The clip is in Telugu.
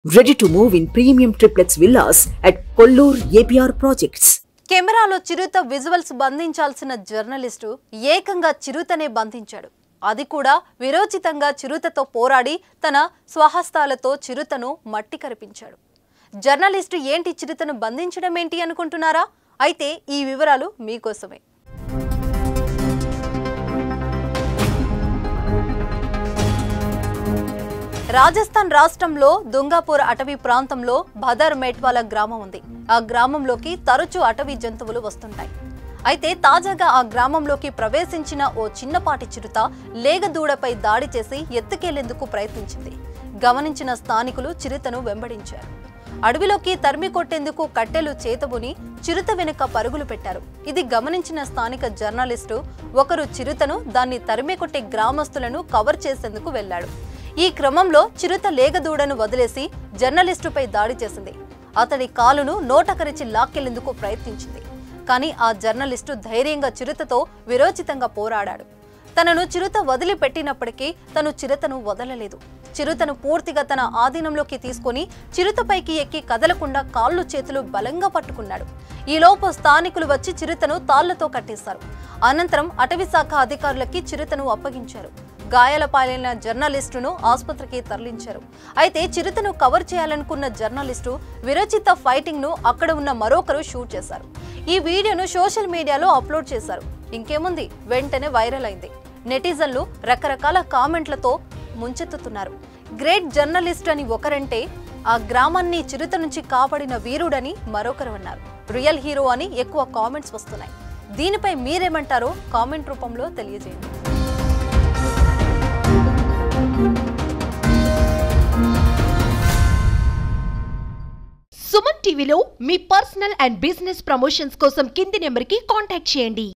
Ready to move in premium triplex villas at Kollur APR Projects. కెమెరాలో చిరుత విజువల్స్ బంధించాల్సిన జర్నలిస్టు ఏకంగా చిరుతనే బంధించాడు. అది కూడా విరోచితంగా చిరుతతో పోరాడి తన స్వహస్తాలతో చిరుతను మట్టి కరిపించాడు. జర్నలిస్టు ఏంటి చిరుతను బంధించడం ఏంటి అనుకుంటున్నారా? అయితే ఈ వివరాలు మీకోసమే. రాజస్థాన్ రాష్ట్రంలో దుంగాపూర్ అటవీ ప్రాంతంలో భదర్ మేట్వాల గ్రామం ఉంది. ఆ గ్రామంలోకి తరచూ అటవీ జంతువులు వస్తుంటాయి. అయితే తాజాగా ఆ గ్రామంలోకి ప్రవేశించిన ఓ చిన్నపాటి చిరుత లేగదూడపై దాడి చేసి ఎత్తుకెళ్లేందుకు ప్రయత్నించింది. గమనించిన స్థానికులు చిరుతను వెంబడించారు. అడవిలోకి తరిమి కొట్టేందుకు కట్టెలు చేతబుని చిరుత వెనుక పరుగులు పెట్టారు. ఇది గమనించిన స్థానిక జర్నలిస్టు ఒకరు చిరుతను దాన్ని తరిమి కొట్టే గ్రామస్తులను కవర్ చేసేందుకు వెళ్లాడు. ఈ క్రమంలో చిరుత లేగదూడను వదిలేసి జర్నలిస్టుపై దాడి చేసింది. అతడి కాలును నోటకరిచి లాక్కెళ్లేందుకు ప్రయత్నించింది. కానీ ఆ జర్నలిస్టు ధైర్యంగా చిరుతతో విరోచితంగా పోరాడాడు. తనను చిరుత వదిలిపెట్టినప్పటికీ తను చిరుతను వదలలేదు. చిరుతను పూర్తిగా తన ఆధీనంలోకి తీసుకుని చిరుతపైకి ఎక్కి కదలకుండా కాళ్ళు చేతులు బలంగా పట్టుకున్నాడు. ఈలోపు స్థానికులు వచ్చి చిరుతను తాళ్లతో కట్టేశారు. అనంతరం అటవీ శాఖ అధికారులకి చిరుతను అప్పగించారు. గాయాల పాలైన జర్నలిస్టును ఆసుపత్రికి తరలించారు. అయితే చిరుతను కవర్ చేయాలనుకున్న జర్నలిస్టు విరోచిత ఫైటింగ్ ను అక్కడ ఉన్న మరొకరు షూట్ చేశారు. ఈ వీడియోను సోషల్ మీడియాలో అప్లోడ్ చేశారు. ఇంకేముంది, వెంటనే వైరల్ అయింది. నెటిజన్లు రకరకాల కామెంట్లతో ముంచెత్తుతున్నారు. గ్రేట్ జర్నలిస్ట్ అని ఒకరంటే ఆ గ్రామాన్ని చిరుత నుంచి కాపాడిన వీరుడని మరొకరు అన్నారు. రియల్ హీరో అని ఎక్కువ కామెంట్స్ వస్తున్నాయి. దీనిపై మీరేమంటారో కామెంట్ రూపంలో తెలియజేయండి. సుమన్ టీవీలో మీ పర్సనల్ అండ్ బిజినెస్ ప్రమోషన్స్ కోసం కింది నెంబర్కి కాంటాక్ట్ చేయండి.